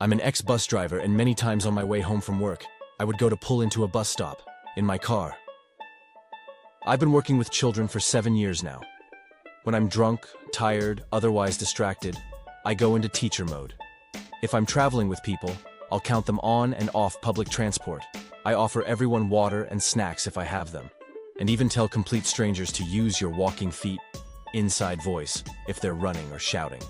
I'm an ex-bus driver, and many times on my way home from work, I would go to pull into a bus stop in my car. I've been working with children for 7 years now. When I'm drunk, tired, otherwise distracted, I go into teacher mode. If I'm traveling with people, I'll count them on and off public transport. I offer everyone water and snacks if I have them, and even tell complete strangers to use your walking feet, inside voice, if they're running or shouting.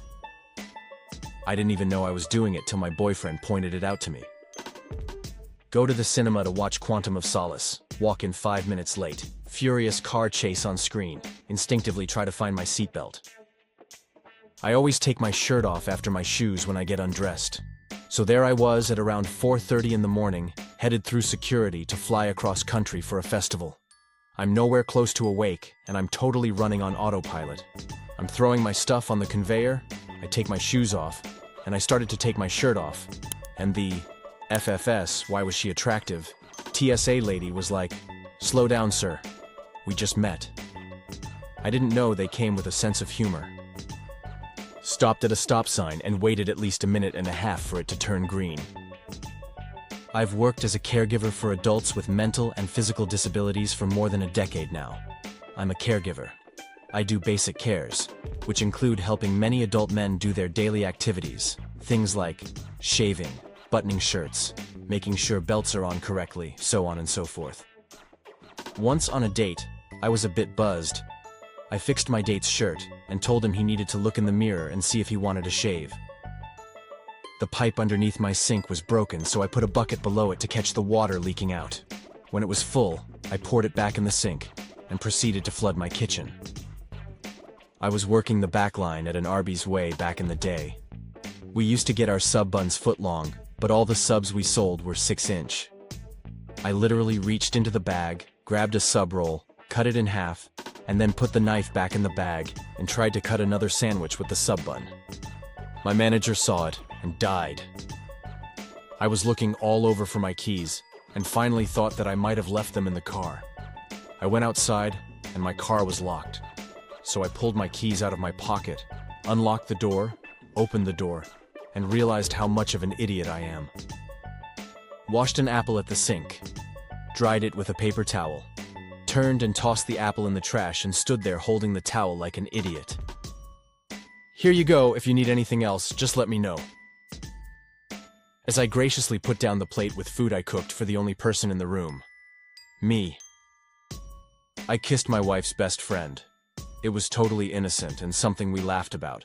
I didn't even know I was doing it till my boyfriend pointed it out to me. Go to the cinema to watch Quantum of Solace, walk in 5 minutes late, furious car chase on screen, instinctively try to find my seatbelt. I always take my shirt off after my shoes when I get undressed. So there I was at around 4:30 in the morning, headed through security to fly across country for a festival. I'm nowhere close to awake, and I'm totally running on autopilot. I'm throwing my stuff on the conveyor, I take my shoes off, and I started to take my shirt off. And the FFS, why was she attractive, TSA lady was like, "Slow down, sir. We just met." I didn't know they came with a sense of humor. Stopped at a stop sign and waited at least a minute and a half for it to turn green. I've worked as a caregiver for adults with mental and physical disabilities for more than a decade now. I'm a caregiver. I do basic cares, which include helping many adult men do their daily activities, things like shaving, buttoning shirts, making sure belts are on correctly, so on and so forth. Once on a date, I was a bit buzzed. I fixed my date's shirt and told him he needed to look in the mirror and see if he wanted to shave. The pipe underneath my sink was broken, so I put a bucket below it to catch the water leaking out. When it was full, I poured it back in the sink and proceeded to flood my kitchen. I was working the back line at an Arby's way back in the day. We used to get our sub buns foot long, but all the subs we sold were 6-inch. I literally reached into the bag, grabbed a sub roll, cut it in half, and then put the knife back in the bag and tried to cut another sandwich with the sub bun. My manager saw it and died. I was looking all over for my keys and finally thought that I might have left them in the car. I went outside and my car was locked. So I pulled my keys out of my pocket, unlocked the door, opened the door, and realized how much of an idiot I am. Washed an apple at the sink, dried it with a paper towel, turned and tossed the apple in the trash and stood there holding the towel like an idiot. "Here you go, if you need anything else, just let me know." As I graciously put down the plate with food I cooked for the only person in the room, me. I kissed my wife's best friend. It was totally innocent and something we laughed about.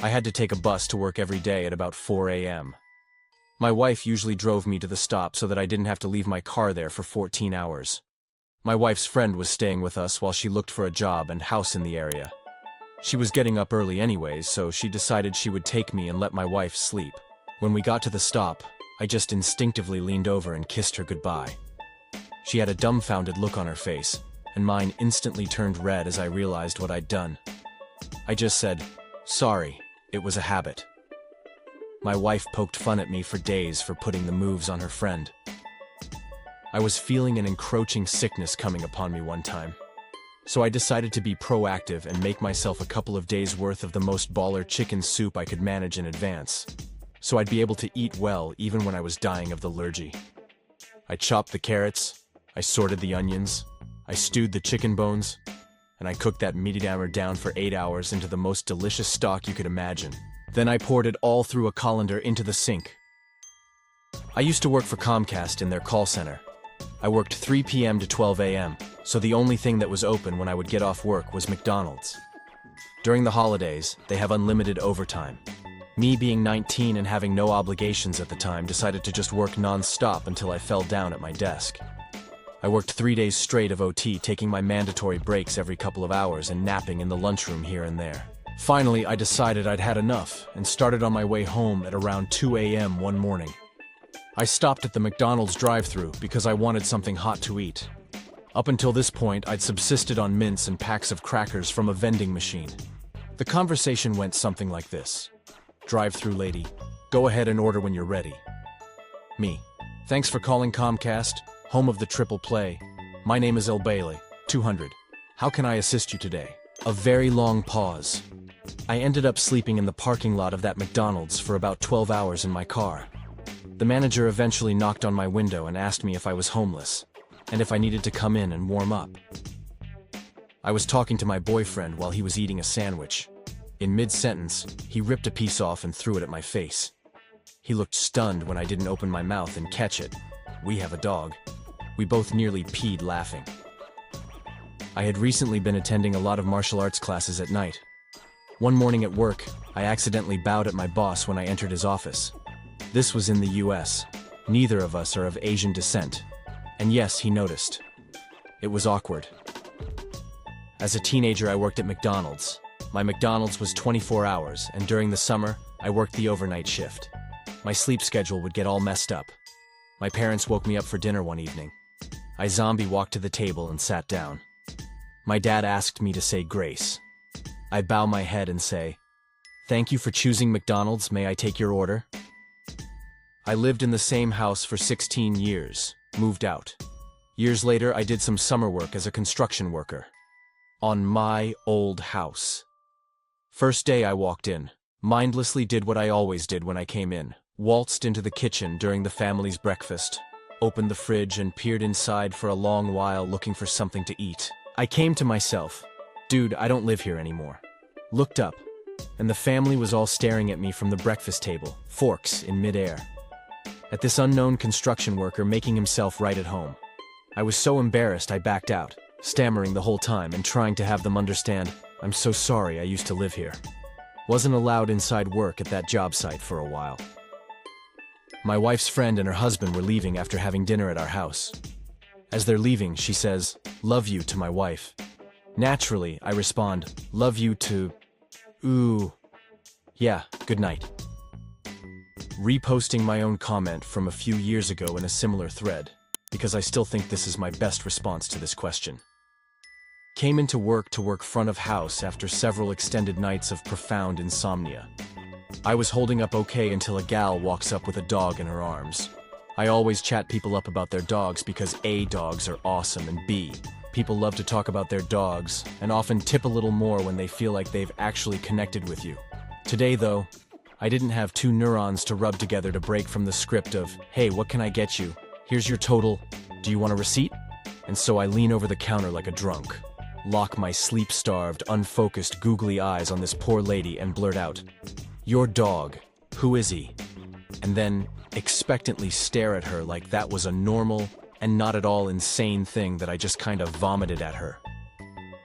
I had to take a bus to work every day at about 4 a.m. My wife usually drove me to the stop so that I didn't have to leave my car there for 14 hours. My wife's friend was staying with us while she looked for a job and house in the area. She was getting up early anyways, so she decided she would take me and let my wife sleep. When we got to the stop, I just instinctively leaned over and kissed her goodbye. She had a dumbfounded look on her face, and mine instantly turned red as I realized what I'd done. I just said, "Sorry, it was a habit." My wife poked fun at me for days for putting the moves on her friend. I was feeling an encroaching sickness coming upon me one time. So I decided to be proactive and make myself a couple of days' worth of the most baller chicken soup I could manage in advance, so I'd be able to eat well even when I was dying of the lurgy. I chopped the carrots, I sorted the onions, I stewed the chicken bones, and I cooked that meaty dammer down for 8 hours into the most delicious stock you could imagine. Then I poured it all through a colander into the sink. I used to work for Comcast in their call center. I worked 3 p.m. to 12 a.m., so the only thing that was open when I would get off work was McDonald's. During the holidays, they have unlimited overtime. Me being 19 and having no obligations at the time decided to just work non-stop until I fell down at my desk. I worked 3 days straight of OT, taking my mandatory breaks every couple of hours and napping in the lunchroom here and there. Finally, I decided I'd had enough and started on my way home at around 2 a.m. one morning. I stopped at the McDonald's drive-thru because I wanted something hot to eat. Up until this point, I'd subsisted on mints and packs of crackers from a vending machine. The conversation went something like this. "Drive-thru lady, go ahead and order when you're ready." Me: "Thanks for calling Comcast, home of the triple play. My name is El Bailey, 200. How can I assist you today?" A very long pause. I ended up sleeping in the parking lot of that McDonald's for about 12 hours in my car. The manager eventually knocked on my window and asked me if I was homeless, and if I needed to come in and warm up. I was talking to my boyfriend while he was eating a sandwich. In mid-sentence, he ripped a piece off and threw it at my face. He looked stunned when I didn't open my mouth and catch it. We have a dog. We both nearly peed laughing. I had recently been attending a lot of martial arts classes at night. One morning at work, I accidentally bowed at my boss when I entered his office. This was in the US. Neither of us are of Asian descent. And yes, he noticed. It was awkward. As a teenager, I worked at McDonald's. My McDonald's was 24 hours, and during the summer, I worked the overnight shift. My sleep schedule would get all messed up. My parents woke me up for dinner one evening. I zombie walked to the table and sat down. My dad asked me to say grace. I bow my head and say, "Thank you for choosing McDonald's, may I take your order?" I lived in the same house for 16 years, moved out. Years later, I did some summer work as a construction worker. On my old house. First day I walked in, mindlessly did what I always did when I came in, waltzed into the kitchen during the family's breakfast, opened the fridge and peered inside for a long while looking for something to eat. I came to myself, dude, I don't live here anymore. Looked up, and the family was all staring at me from the breakfast table, forks in midair. At this unknown construction worker making himself right at home. I was so embarrassed I backed out, stammering the whole time and trying to have them understand, "I'm so sorry I used to live here." Wasn't allowed inside work at that job site for a while. My wife's friend and her husband were leaving after having dinner at our house. As they're leaving, she says, "Love you" to my wife. Naturally, I respond, "Love you to... ooh. Yeah, good night." Reposting my own comment from a few years ago in a similar thread, because I still think this is my best response to this question. Came into work to work front of house after several extended nights of profound insomnia. I was holding up okay until a gal walks up with a dog in her arms. I always chat people up about their dogs because A, dogs are awesome, and B, people love to talk about their dogs and often tip a little more when they feel like they've actually connected with you. Today, though, I didn't have two neurons to rub together to break from the script of, "Hey, what can I get you? Here's your total. Do you want a receipt?" And so I lean over the counter like a drunk, lock my sleep-starved, unfocused, googly eyes on this poor lady and blurt out, "Your dog, who is he?" And then expectantly stare at her like that was a normal and not at all insane thing that I just kind of vomited at her.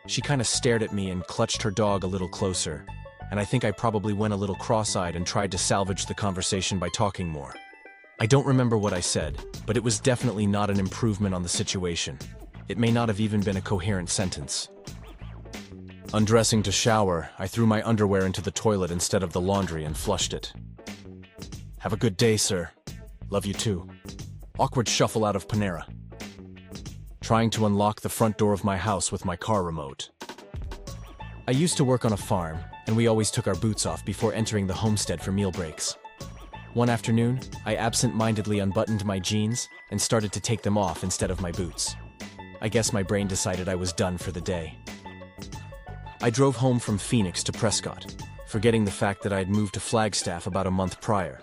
She kind of stared at me and clutched her dog a little closer, and I think I probably went a little cross-eyed and tried to salvage the conversation by talking more. I don't remember what I said, but it was definitely not an improvement on the situation. It may not have even been a coherent sentence. Undressing to shower, I threw my underwear into the toilet instead of the laundry and flushed it. "Have a good day, sir. Love you too." Awkward shuffle out of Panera. Trying to unlock the front door of my house with my car remote. I used to work on a farm, and we always took our boots off before entering the homestead for meal breaks. One afternoon, I absent-mindedly unbuttoned my jeans and started to take them off instead of my boots. I guess my brain decided I was done for the day. I drove home from Phoenix to Prescott, forgetting the fact that I had moved to Flagstaff about a month prior.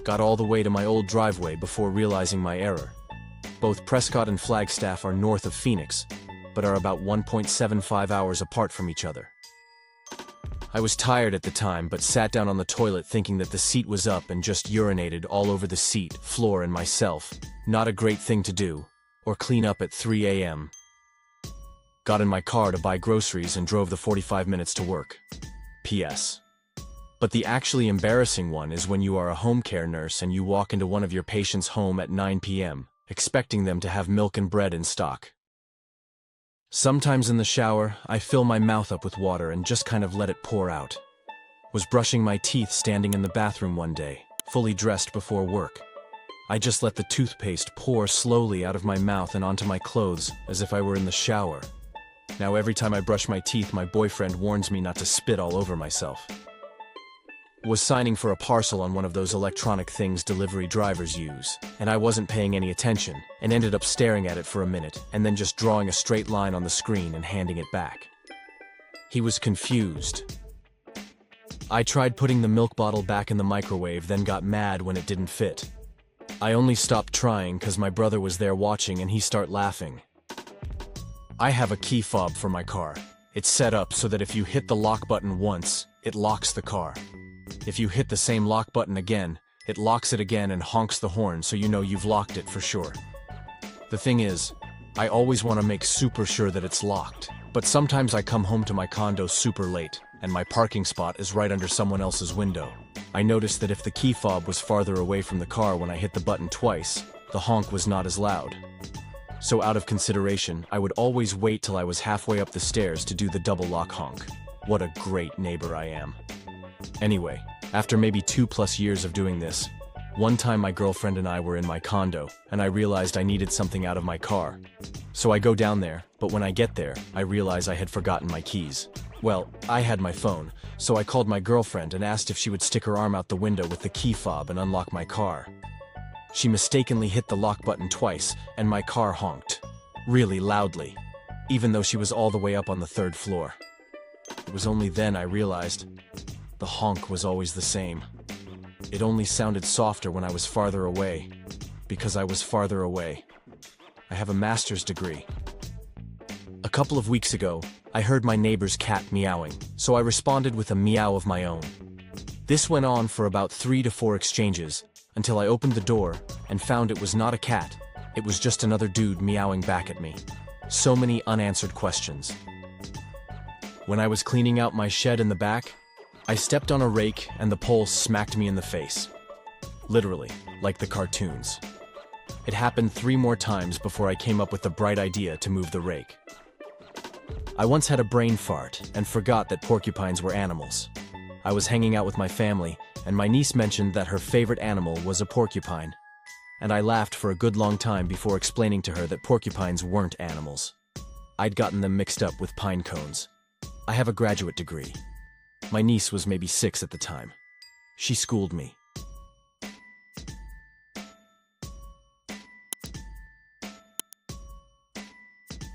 Got all the way to my old driveway before realizing my error. Both Prescott and Flagstaff are north of Phoenix, but are about 1.75 hours apart from each other. I was tired at the time, but sat down on the toilet thinking that the seat was up and just urinated all over the seat, floor, and myself. Not a great thing to do, or clean up at 3 a.m. Got in my car to buy groceries and drove the 45 minutes to work. P.S. But the actually embarrassing one is when you are a home care nurse and you walk into one of your patients' home at 9 p.m., expecting them to have milk and bread in stock. Sometimes in the shower, I fill my mouth up with water and just kind of let it pour out. Was brushing my teeth standing in the bathroom one day, fully dressed before work. I just let the toothpaste pour slowly out of my mouth and onto my clothes as if I were in the shower. Now every time I brush my teeth, my boyfriend warns me not to spit all over myself. Was signing for a parcel on one of those electronic things delivery drivers use, and I wasn't paying any attention, and ended up staring at it for a minute, and then just drawing a straight line on the screen and handing it back. He was confused. I tried putting the milk bottle back in the microwave, then got mad when it didn't fit. I only stopped trying because my brother was there watching and he started laughing. I have a key fob for my car. It's set up so that if you hit the lock button once, it locks the car. If you hit the same lock button again, it locks it again and honks the horn so you know you've locked it for sure. The thing is, I always want to make super sure that it's locked, but sometimes I come home to my condo super late, and my parking spot is right under someone else's window. I noticed that if the key fob was farther away from the car when I hit the button twice, the honk was not as loud. So out of consideration, I would always wait till I was halfway up the stairs to do the double lock honk. What a great neighbor I am. Anyway, after maybe 2+ years of doing this, one time my girlfriend and I were in my condo, and I realized I needed something out of my car. So I go down there, but when I get there, I realize I had forgotten my keys. Well, I had my phone, so I called my girlfriend and asked if she would stick her arm out the window with the key fob and unlock my car. She mistakenly hit the lock button twice, and my car honked. Really loudly, even though she was all the way up on the 3rd floor. It was only then I realized the honk was always the same. It only sounded softer when I was farther away, because I was farther away. I have a master's degree. A couple of weeks ago, I heard my neighbor's cat meowing, so I responded with a meow of my own. This went on for about 3 to 4 exchanges, until I opened the door and found it was not a cat, it was just another dude meowing back at me. So many unanswered questions. When I was cleaning out my shed in the back, I stepped on a rake and the pole smacked me in the face. Literally, like the cartoons. It happened 3 more times before I came up with the bright idea to move the rake. I once had a brain fart and forgot that porcupines were animals. I was hanging out with my family, and my niece mentioned that her favorite animal was a porcupine. And I laughed for a good long time before explaining to her that porcupines weren't animals. I'd gotten them mixed up with pine cones. I have a graduate degree. My niece was maybe 6 at the time. She schooled me.